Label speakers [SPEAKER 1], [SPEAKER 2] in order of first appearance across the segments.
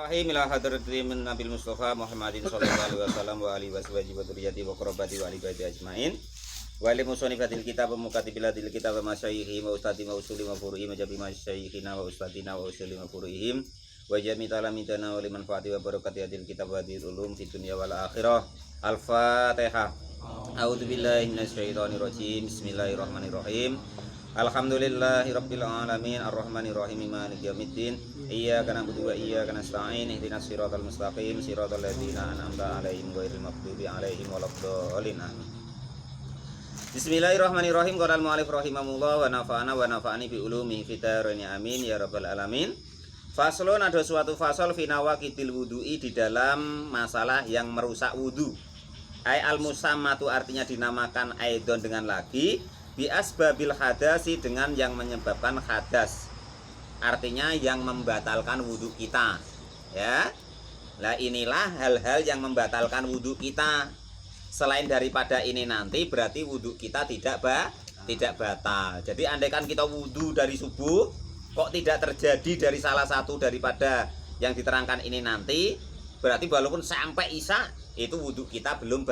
[SPEAKER 1] Rahim ila hadratin Nabil Mustafa Muhammadin sallallahu alaihi wasallam wa alihi washabihi wa dzurriyyati wa qurrabati wa ali baiti ajmain. Wa li musanifatil kitab wa mukatibilatil kitab wa masyayikhi wa ustadi wa usuli wa furu'i wa jabi masyayikhina wa ustadina wa usuli wa furu'ihim wa jami talamidana wa liman fa'ati wa barakati hadil kitab wa hadil ulum fid dunya wal akhirah. Al-Fatihah. A'udzu billahi minasyaitonir rajim. Bismillahirrahmanirrahim. Alhamdulillahirabbil alamin arrahmanir rahim maliki yaumiddin iyyaka na'budu wa iyyaka nasta'in ihdinas siratal mustaqim siratal ladzina an'amta 'alaihim ghairil maghdubi 'alaihim waladdallin. Bismillahirrahmanirrahim. Qala al-mu'allif rahimahullah wa nafa'ani bi ulumihi fid dharain amin ya rabbal alamin. Faslun, ada suatu fasal fi nawaqidil wudu'i, di dalam masalah yang merusak wudu. Ai al-musammatu, artinya dinamakan aidon dengan lagi, bi asbabil hadasi, dengan yang menyebabkan hadas, artinya yang membatalkan wudhu kita, ya. Nah, inilah hal-hal yang membatalkan wudhu kita. Selain daripada ini nanti berarti wudhu kita tidak batal. Jadi andaikan kita wudhu dari subuh kok tidak terjadi dari salah satu daripada yang diterangkan ini nanti, berarti walaupun sampai isya itu wudhu kita belum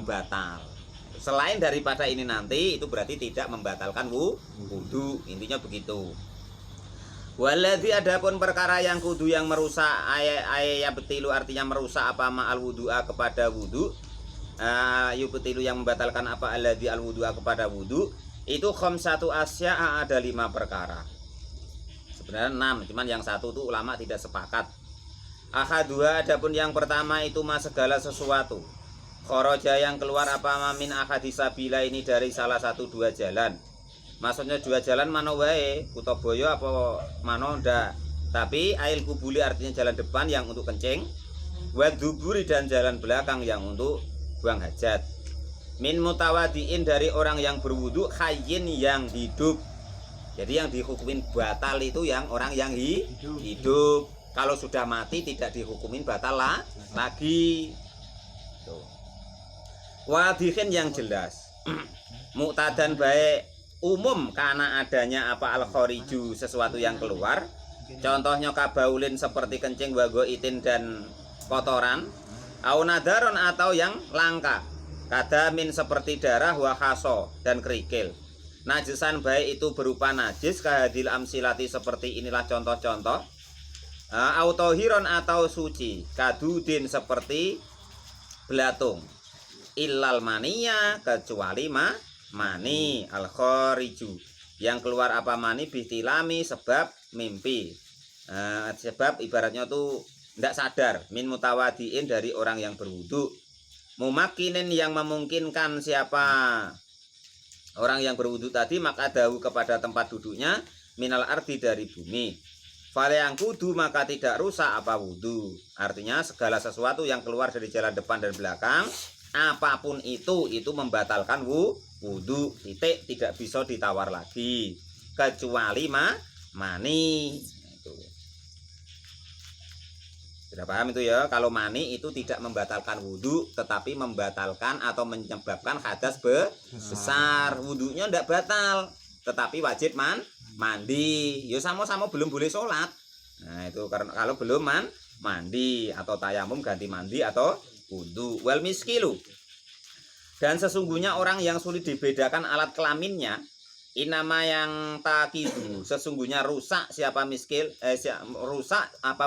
[SPEAKER 1] batal. Selain daripada ini nanti itu berarti tidak membatalkan wudu. Intinya begitu. Waladhi, adapun perkara yang kudu yang merusak yabtilu, artinya merusak apa ma'al wudu'a, kepada wudu. Yubtilu, yang membatalkan apa alladhi al wudu'a, kepada wudu. Itu khamsatu asya', ada 5 perkara. Sebenarnya 6, cuman yang satu itu ulama tidak sepakat. Ahadua, adapun yang pertama itu segala sesuatu. Khoroja, yang keluar apa mamin ahadisabila, ini dari salah satu 2 jalan. Maksudnya 2 jalan mana wae, Kutoboyo apa mana ndak. Tapi ail kubuli, artinya jalan depan yang untuk kencing, waduburi, dan jalan belakang yang untuk buang hajat. Min mutawadiin, dari orang yang berwudu, hayyin, yang hidup. Jadi yang dihukumin batal itu yang orang yang hidup. Kalau sudah mati tidak dihukumin batal lagi. Tuh. Wadihin, yang jelas. Muqtadan, baik umum, karena adanya apa al-khoriju, sesuatu yang keluar. Contohnya kabaulin, seperti kencing, wagoitin, dan kotoran. Au nadaron, atau yang langka. Kadamin, seperti darah, wahaso, dan kerikil. Najisan, baik itu berupa najis, kahadil amsilati, seperti inilah contoh-contoh. Autohiron, atau suci, kadudin, seperti belatung. Illal mania, kecuali mani al khoriju, yang keluar apa mani bihtilami, sebab mimpi. Sebab ibaratnya tuh tidak sadar. Min mutawadiin, dari orang yang berwudu. Mumakinin, yang memungkinkan siapa orang yang berwudu tadi, maka dahu, kepada tempat duduknya, minal ardi, dari bumi. Fale yang kudu, maka tidak rusak apa wudu. Artinya segala sesuatu yang keluar dari jalan depan dan belakang, apapun itu membatalkan wudu. Titik, tidak bisa ditawar lagi, kecuali mani. Itu sudah paham itu ya. Kalau mani itu tidak membatalkan wudu, tetapi membatalkan atau menyebabkan hadas besar. Wudunya tidak batal, tetapi wajib mandi. Ya sama-sama belum boleh sholat. Nah itu karena kalau belum mandi, atau tayamum ganti mandi atau wudu. Wal miskilu, dan sesungguhnya orang yang sulit dibedakan alat kelaminnya, inama yang takidu, sesungguhnya rusak siapa miskil, rusak apa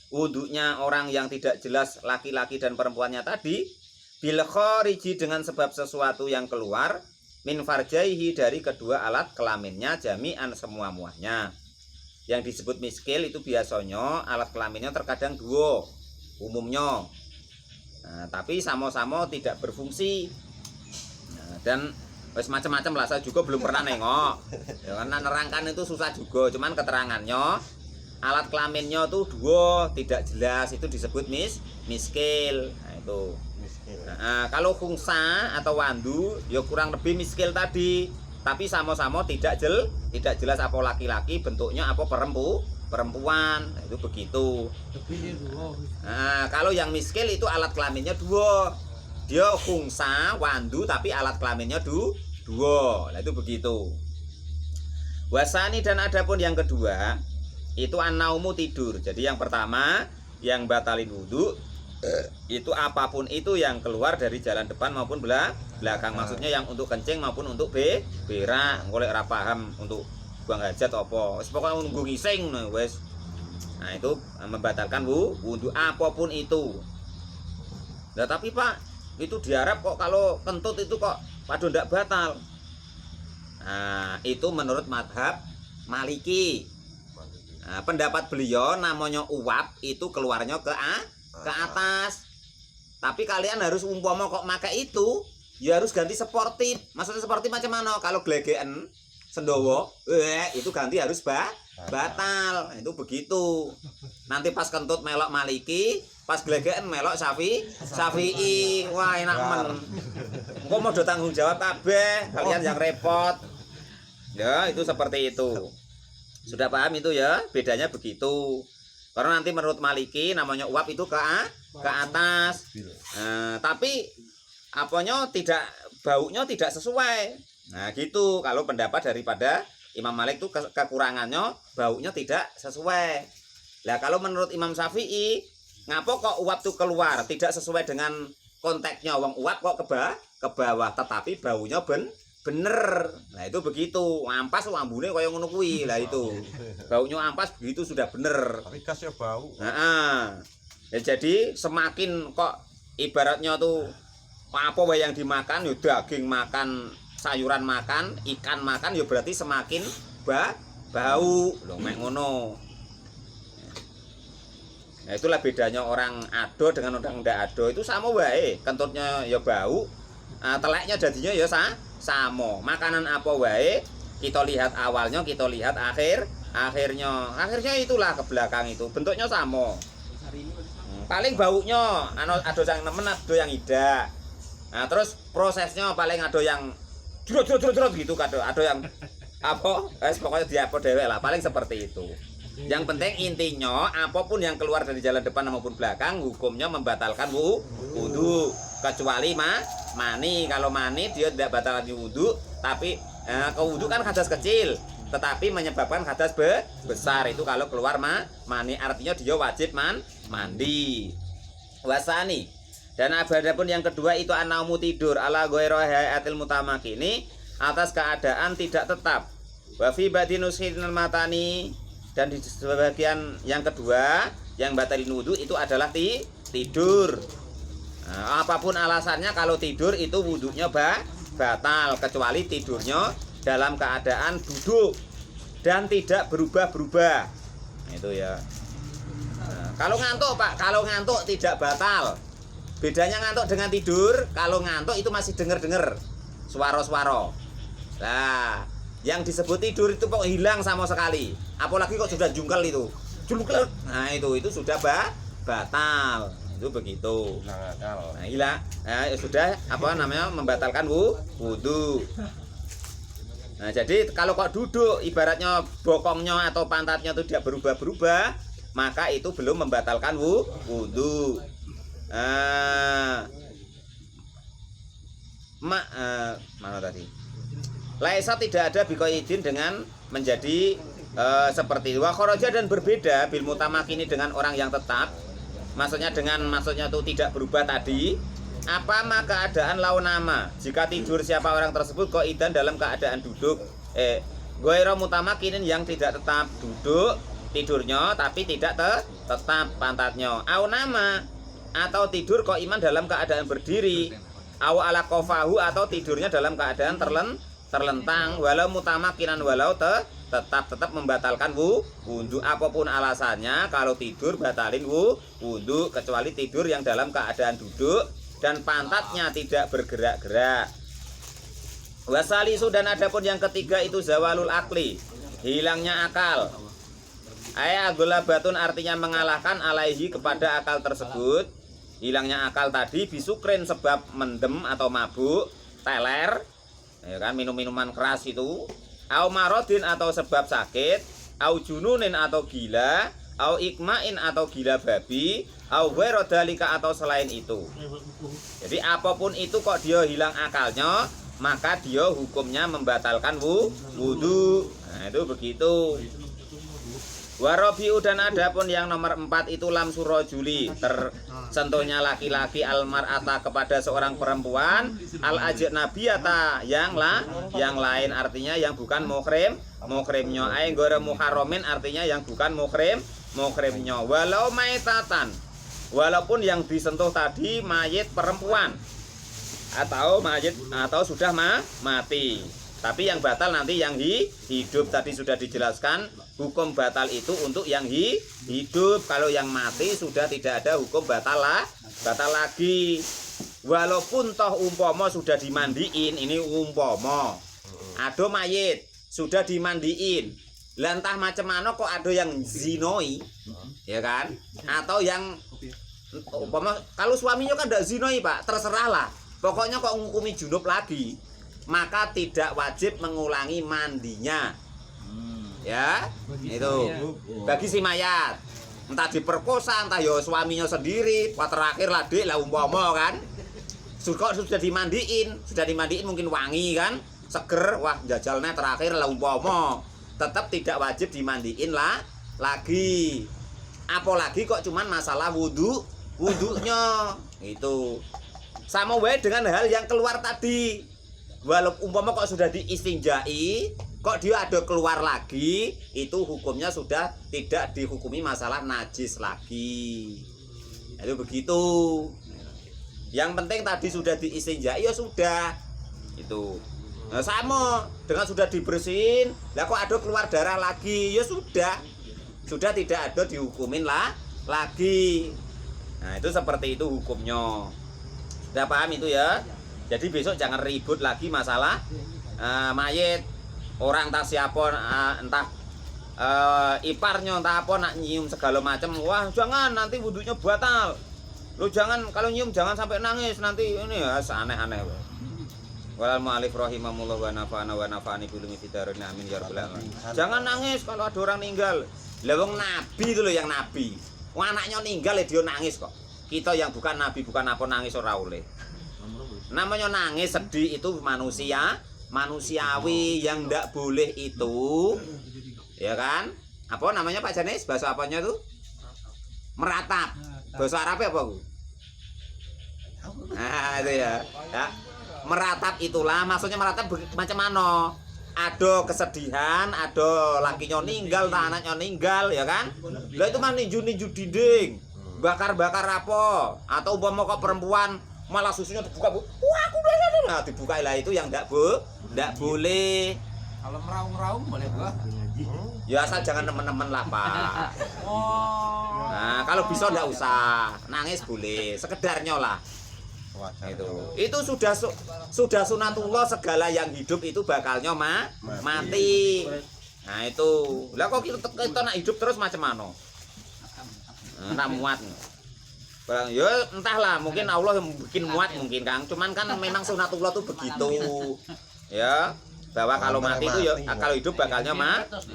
[SPEAKER 1] wudunya orang yang tidak jelas laki-laki dan perempuannya tadi, bil khoriji, dengan sebab sesuatu yang keluar, min farjaihi, dari kedua alat kelaminnya, jami'an, semua-muanya. Yang disebut miskil itu biasanya alat kelaminnya terkadang 2 umumnya. Tapi sama-sama tidak berfungsi. Dan macam-macam lah, saya juga belum pernah nengok. Ya, karena nerangkan itu susah juga. Cuman keterangannya alat kelaminnya tuh 2 tidak jelas, itu disebut miskil. Nah itu. Kalau khungsa atau wandu ya kurang lebih miskil tadi, tapi sama-sama tidak jelas apa laki-laki bentuknya apa perempuan. Nah, itu begitu. Kalau yang miskil itu alat kelaminnya 2, dia khungsa wandu tapi alat kelaminnya 2. Nah itu begitu. Wasani, dan adapun yang kedua, itu an-naumu tidur. Jadi yang pertama yang batalin wudu itu apapun itu yang keluar dari jalan depan maupun belakang. Maksudnya yang untuk kencing maupun untuk berak. Golek ora paham untuk buang hajat apa. Wis pokoke nunggu ngising wis. Nah, itu membatalkan wudu apapun itu. Nah, tapi Pak, itu diharap kok kalau kentut itu kok padha ndak batal. Nah, itu menurut madhab Maliki. Nah, pendapat beliau namanya uap itu keluarnya ke atas. Tapi kalian harus umpama kok pakai itu, ya harus ganti sportif. Maksudnya sportif macam mana? Kalau glegeken sendowo, itu ganti harus batal. Itu begitu. Nanti pas kentut melok Maliki, pas glegeken melok Syafi'i. Wah, enak men. Engko mau tanggung jawab kabeh, kalian yang repot. Ya, itu seperti itu. Sudah paham itu ya? Bedanya begitu. Karena nanti menurut Maliki namanya uap itu ke atas. Tapi apanya tidak, baunya tidak sesuai. Nah, gitu. Kalau pendapat daripada Imam Malik itu kekurangannya baunya tidak sesuai. Nah, kalau menurut Imam Syafi'i, ngapo kok uap itu keluar tidak sesuai dengan konteksnya, wong uap kok ke bawah tetapi baunya bener. Nah, itu begitu. Ampas ambune kaya ngono kuwi. Lah itu. Baunya ampas begitu sudah bener.
[SPEAKER 2] Tapi kasih bau.
[SPEAKER 1] Nah, ya jadi semakin kok ibaratnya tuh apa wae yang dimakan, ya daging makan, sayuran makan, ikan makan, ya berarti semakin bau. Lho mek ngono. Nah, itulah bedanya orang ado dengan orang ndak ado. Itu sama wae, kentutnya ya bau, teleknya jadinya ya sama. Makanan apa wae kita lihat awalnya, kita lihat akhirnya itulah ke belakang itu bentuknya sama. Paling baunya ada yang nemen, ada yang tidak. Nah, terus prosesnya paling ada yang jrot gitu, ada yang apa pokoknya diapa dhewe lah, paling seperti itu. Yang penting intinya apapun yang keluar dari jalan depan maupun belakang hukumnya membatalkan wudu, kecuali mani. Kalau mani dia tidak batalkan wudu, tapi kewudu kan hadas kecil, tetapi menyebabkan hadas besar. Itu kalau keluar mani, artinya dia wajib mandi. Wasani. Dan adapun yang kedua itu an-naumu tidur ala ghairi hayatil mutamakini, atas keadaan tidak tetap. Wa fi badinushinal matani. Dan di sebagian yang kedua yang batalin wudu itu adalah tidur. Nah, apapun alasannya kalau tidur itu wudunya batal, kecuali tidurnya dalam keadaan duduk dan tidak berubah-berubah. Nah, itu ya. Nah, kalau ngantuk Pak, kalau ngantuk tidak batal. Bedanya ngantuk dengan tidur, kalau ngantuk itu masih dengar suara-suara. Nah, yang disebut tidur itu kok hilang sama sekali. Apalagi kok sudah jungkel itu. Nah, itu sudah batal. Itu begitu. Nah, hilang. Nah, sudah membatalkan wudu. Nah, jadi kalau kok duduk ibaratnya bokongnya atau pantatnya itu tidak berubah-berubah, maka itu belum membatalkan wudu. Mana tadi? Laisa tidak ada bikoidin dengan menjadi seperti wa kharaja, dan berbeda bil mutamakini dengan orang yang tetap. Maksudnya itu tidak berubah tadi. Apa maka keadaan launama jika tidur siapa orang tersebut qaidan dalam keadaan duduk, ghairu mutamakinin yang tidak tetap duduk tidurnya tapi tidak tetap pantatnya. Au nama atau tidur qaiman dalam keadaan berdiri. Au ala qafahu atau tidurnya dalam keadaan terlentang, walau mutamakinan, walau tetap membatalkan wudu. Apapun alasannya, kalau tidur batalin wudu, kecuali tidur yang dalam keadaan duduk dan pantatnya tidak bergerak-gerak. Wasalisu, dan adapun yang ketiga itu zawalul akli, hilangnya akal. Aghlabatun artinya mengalahkan alaihi kepada akal tersebut. Hilangnya akal tadi bisukrin sebab mendem atau mabuk, teler, ya kan, minum-minuman keras itu, au marodin atau sebab sakit, au jununin atau gila, au ikmain atau gila babi, au ghairadzalika atau selain itu. Jadi apapun itu kok dia hilang akalnya, maka dia hukumnya membatalkan wudu. Nah, itu begitu. Warabiu dan adapun yang nomor 4 itu lam surajuli, tersentuhnya laki-laki almar'ata kepada seorang perempuan, al ajnabiyata yang lain, artinya yang bukan muhrimnya, ai ghairu muharramin, artinya yang bukan muhrimnya. Walau maitatan, walaupun yang disentuh tadi mayit perempuan atau mayit atau sudah mati. Tapi yang batal nanti yang hidup, tadi sudah dijelaskan hukum batal itu untuk yang hidup. Kalau yang mati sudah tidak ada hukum batal lagi. Walaupun toh umpama sudah dimandiin, ini umpama ada mayit sudah dimandiin, lantah macam mana kok ada yang zinoi, ya kan? Atau yang umpama kalau suaminya kan tidak zinoi Pak, terserah lah. Pokoknya kok ngukumi junub lagi, maka tidak wajib mengulangi mandinya. Ya, itu bagi si mayat, entah diperkosa, entah ya suaminya sendiri, wah terakhir lah dik lah umpama kan, sudah dimandiin mungkin wangi kan, seger, wah jajalnya terakhir lah umpama, tetap tidak wajib dimandiin lagi. Apalagi kok cuman masalah wudhunya itu. Sama wae dengan hal yang keluar tadi. Walaupun umpama kok sudah diistinjai, kok dia ada keluar lagi, itu hukumnya sudah tidak dihukumi masalah najis lagi. Itu begitu. Yang penting tadi sudah diistinjai ya sudah. Itu. Nah, sama dengan sudah dibersihin, lah kok ada keluar darah lagi, ya sudah. Sudah tidak ada dihukumin lagi. Nah, itu seperti itu hukumnya. Sudah paham itu ya? Jadi besok jangan ribut lagi masalah mayit orang entah siapa, entah iparnya entah apa nak nyium segala macam. Wah jangan, nanti wudhunya batal. Lu jangan, kalau nyium jangan sampai nangis nanti, ini ya aneh-aneh. Walal mu'alif rahimahullah wa nafa'ani bilumi fidarin amin ya rabbal alamin. Jangan nangis kalau ada orang meninggal. Lah wong nabi itu loh yang nabi. Wong anaknya meninggal ya dia nangis kok. Kita yang bukan nabi bukan apa nangis ora oleh. Namanya nangis sedih itu manusiawi, yang ndak boleh itu, ya kan? Apa namanya Pak Janis? Bahasa apanya tuh? Meratap. Bahasa Arabnya apa Bu? Nah itu ya. Meratap itulah, maksudnya meratap macam mana? Ada kesedihan, ada lakinya ninggal, anaknya ninggal, ya kan? Lah itu mah ninju dinding, bakar apa? Atau umpama kok perempuan malah susunya dibuka, Bu. Wah, aku udah dibuka lah, itu yang enggak boleh.
[SPEAKER 2] Kalau meraung-raung boleh, Bu?
[SPEAKER 1] Ya asal jangan teman-teman lah, Pak.
[SPEAKER 2] Oh.
[SPEAKER 1] Nah, kalau bisa enggak usah. Nangis boleh, sekedarnya lah. Itu sudah sunatullah, segala yang hidup itu bakalnya mati. Nah, itu. Lah kok kita nak hidup terus macam mana? Nah, muat. Ya entahlah, mungkin Allah yang bikin muat mungkin Kang. Cuman kan memang sunatullah tuh begitu. Ya, bahwa kalau mati itu ya kalau hidup bakalnya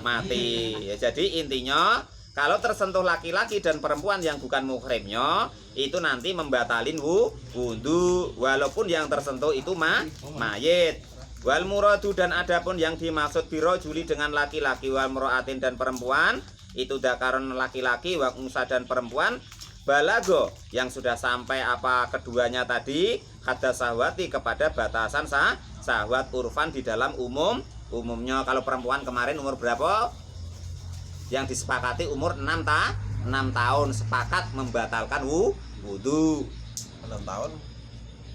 [SPEAKER 1] mati. Ya, jadi intinya kalau tersentuh laki-laki dan perempuan yang bukan muhrimnya, itu nanti membatalin wudu walaupun yang tersentuh itu mayit. Wal muradu dan adapun yang dimaksud birojuli dengan laki-laki, wal muraatin dan perempuan, itu dakaron laki-laki, wa unsa dan perempuan, balago yang sudah sampai apa keduanya tadi, kata sahwati kepada batasan sahwat urfan di dalam umumnya. Kalau perempuan kemarin umur berapa? Yang disepakati umur 6 tahun sepakat membatalkan wudu.
[SPEAKER 3] 6 tahun.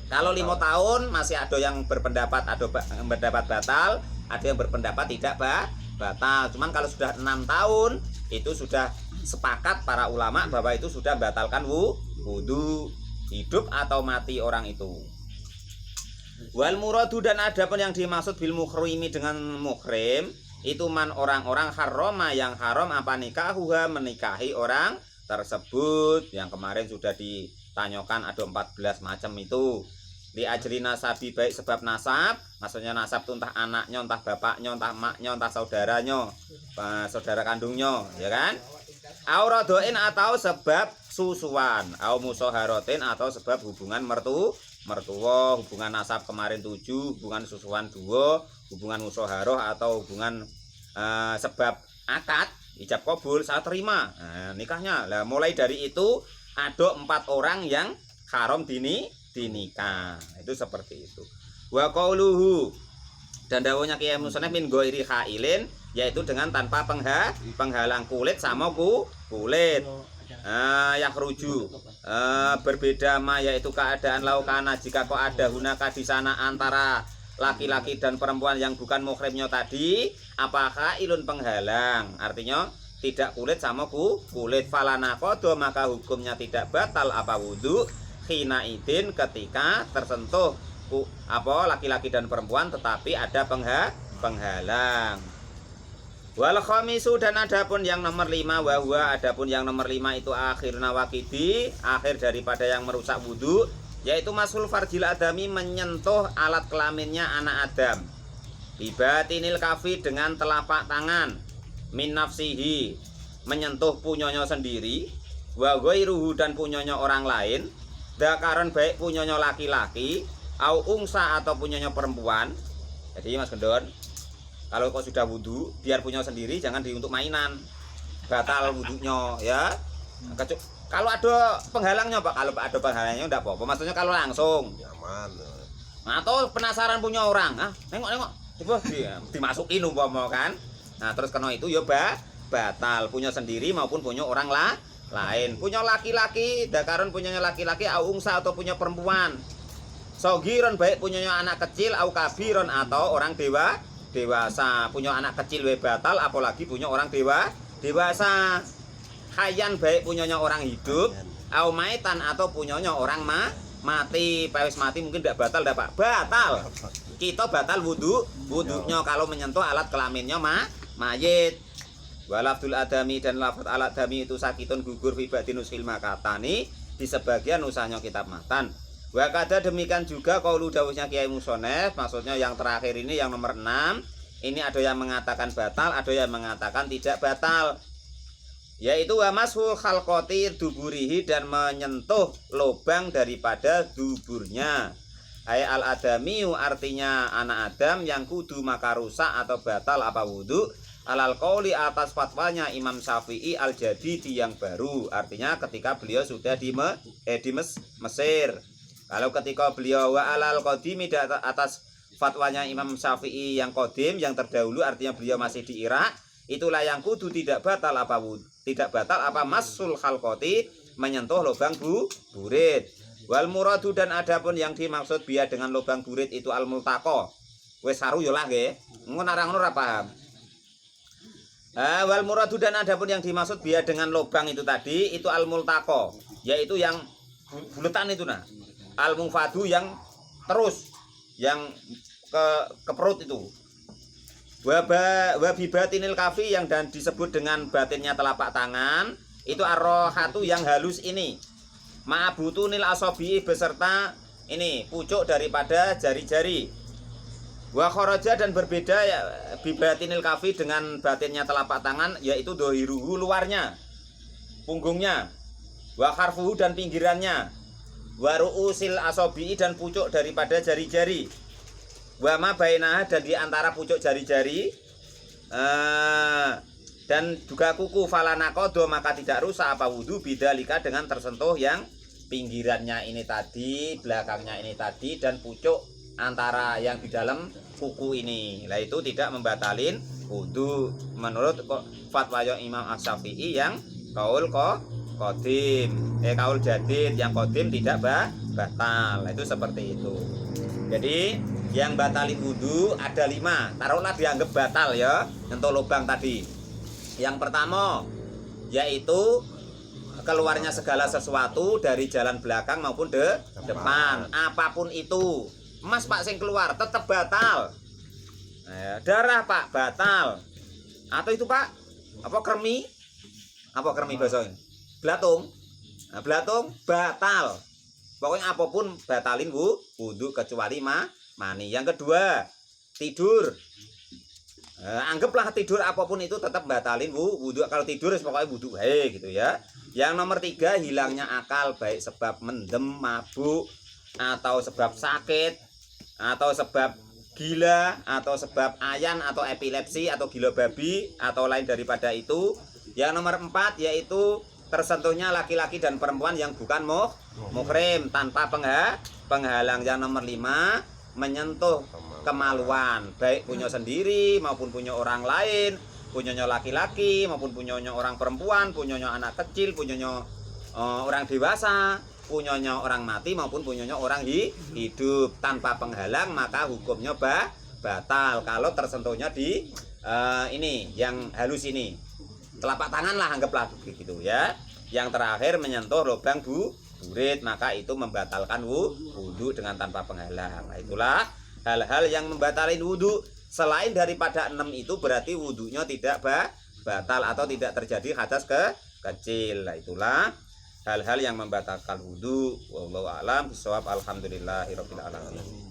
[SPEAKER 1] Kalau 5 tahun masih ada yang berpendapat batal, ada yang berpendapat tidak batal. Cuman kalau sudah 6 tahun itu sudah sepakat para ulama bahwa itu sudah membatalkan wudu, hidup atau mati orang itu. Wal muradu dan adapun yang dimaksud bil muhrimi dengan muhrim, itu man orang-orang haroma yang haram apa nikahuha, menikahi orang tersebut. Yang kemarin sudah ditanyakan ada 14 macam itu. Di ajli nasabi, baik sebab nasab, maksudnya nasab itu entah anaknya, entah bapaknya, entah emaknya, entah saudaranya, saudara kandungnya, ya kan? Auradoin atau sebab susuan, au musoharotin atau sebab hubungan mertua, hubungan nasab kemarin 7, hubungan susuan 2, hubungan musoharoh atau hubungan sebab akad ijab kabul, saya terima. Nah, nikahnya. Lah mulai dari itu ada 4 orang yang haram dinikah. Itu seperti itu. Wa qauluhu, dan dawuhnya Kiai Musonef min ghairi khailin, yaitu dengan tanpa penghalang kulit sama kulit. Yang rujuk berbeda ma, yaitu keadaan laukana jika kok ada hunaka di sana antara laki-laki dan perempuan yang bukan muhrimnya tadi, apakah ilun penghalang, artinya tidak kulit sama kulit, falana kodo, maka hukumnya tidak batal apa wudu khina idin, ketika tersentuh laki-laki dan perempuan tetapi ada penghalang. Wal khamisu, dan adapun yang nomor 5, wahwa adapun yang nomor 5 itu akhir nawakidi, akhir daripada yang merusak wudu, yaitu masul farjil adami, menyentuh alat kelaminnya anak Adam, bibatinil kafi, dengan telapak tangan, min nafsihi, menyentuh punyanya sendiri, wa ghairuhu, dan punyanya orang lain, dakaron baik punyanya laki-laki, au ungsa atau punyanya perempuan. Jadi Mas Gendon, kalau kau sudah wudhu, biar punya sendiri, jangan untuk mainan, batal wudhunya ya. Kalau ada penghalangnya Pak, kalau ada penghalangnya enggak apa-apa. Maksudnya kalau langsung
[SPEAKER 3] nyaman.
[SPEAKER 1] Atau penasaran punya orang, nengok coba dimasukin umpama kan. Nah terus karena itu ya batal, punya sendiri maupun punya orang lain. Punya laki-laki, dakaron punyanya laki-laki, au ungsa atau punya perempuan. Sogiron baik punyanya anak kecil, au kabiron atau orang dewasa. Punya anak kecil batal, apalagi punya orang dewasa. Hayan baik punyanya orang hidup, au maitan atau punyanya orang mati. Pawis mati mungkin tidak batal, Pak. Batal. Kita batal wudunya kalau menyentuh alat kelaminnya mayit. Walafdul adami, dan lafaz alat adami itu sakitun gugur fi ba'dinusil makatani, di sebagian usahanya kitab matan. Wa kada, demikian juga qaulu dawuhnya Kiai Musonef, maksudnya yang terakhir ini yang nomor 6. Ini ada yang mengatakan batal, ada yang mengatakan tidak batal. Yaitu wa mashul khalqati duburihi, dan menyentuh lubang daripada duburnya. Ay al adamiu, artinya anak Adam, yang kudu maka rusak atau batal apa wudu, alal qauli, atas fatwanya Imam Syafi'i al-Jadidi yang baru, artinya ketika beliau sudah di Mesir. Kalau ketika beliau wa alal qadimi, atas fatwanya Imam Syafi'i yang qadim, yang terdahulu, artinya beliau masih di Irak, itulah yang kudu tidak batal apa masul khalqati, menyentuh lubang burit. Wal muradu, dan adapun yang dimaksud biya dengan lubang burit itu al multaqo. Wis saru yo lah nggih. Ngono narang ora paham. Wal muradu, dan adapun yang dimaksud biya dengan lubang itu tadi itu al multaqo, yaitu yang buletan itu nah. Al mufadu, yang terus yang ke perut itu. Wa bibatinil kafi, yang dan disebut dengan batinnya telapak tangan, itu arrohatu, yang halus ini. Ma'abutunil asobi, beserta ini pucuk daripada jari-jari. Wa kharaja, dan berbeda ya, bibatinil kafi dengan batinnya telapak tangan, yaitu dohiruhu, luarnya, punggungnya. Wa kharfuhu, dan pinggirannya. Wa ru'usil asobi, dan pucuk daripada jari-jari. Wa ma bainaha, dan di antara pucuk jari-jari, dan juga kuku, falana kodo, maka tidak rusak apa wudu bidalika, dengan tersentuh yang pinggirannya ini tadi, belakangnya ini tadi, dan pucuk antara yang di dalam kuku ini. Lah itu tidak membatalin wudu menurut fatwa Imam Asy-Syafi'i yang kaul qadim, kaul jadid, yang qadim tidak batal. Itu seperti itu. Jadi yang batalin wudu ada 5. Taruhlah dianggap batal ya untuk lubang tadi. Yang pertama yaitu keluarnya segala sesuatu dari jalan belakang maupun depan, apapun itu. Emas Pak sing keluar tetap batal. Darah Pak batal. Atau itu Pak apa kremi? Apa kremi bahasa ini? Blatung. Nah, blatung batal. Pokoknya apapun batalin wudu kecuali mani. Yang kedua, tidur. Anggaplah tidur apapun itu tetap batalin wudu. Kalau tidur pokoknya wudu gitu ya. Yang nomor 3, hilangnya akal, baik sebab mendem, mabuk, atau sebab sakit, atau sebab gila, atau sebab ayan, atau epilepsi, atau gila babi, atau lain daripada itu. Yang nomor 4 yaitu tersentuhnya laki-laki dan perempuan yang bukan muhrim tanpa penghalang. Yang nomor 5 menyentuh kemaluan, baik punya sendiri maupun punya orang lain, punyanya laki-laki maupun punyanya orang perempuan, punyanya anak kecil, punyanya orang dewasa, punyanya orang mati maupun punyanya orang hidup tanpa penghalang, maka hukumnya batal kalau tersentuhnya di ini yang halus ini, telapak tangan lah anggaplah begitu ya. Yang terakhir menyentuh lubang burit, maka itu membatalkan wudu dengan tanpa penghalang. Nah, itulah hal-hal yang membatalkan wudu. Selain daripada 6 itu berarti wudunya tidak batal atau tidak terjadi hadas kecil. Nah, itulah hal-hal yang membatalkan wudu. Wallahu a'lam bishawab. Alhamdulillahirabbil alamin.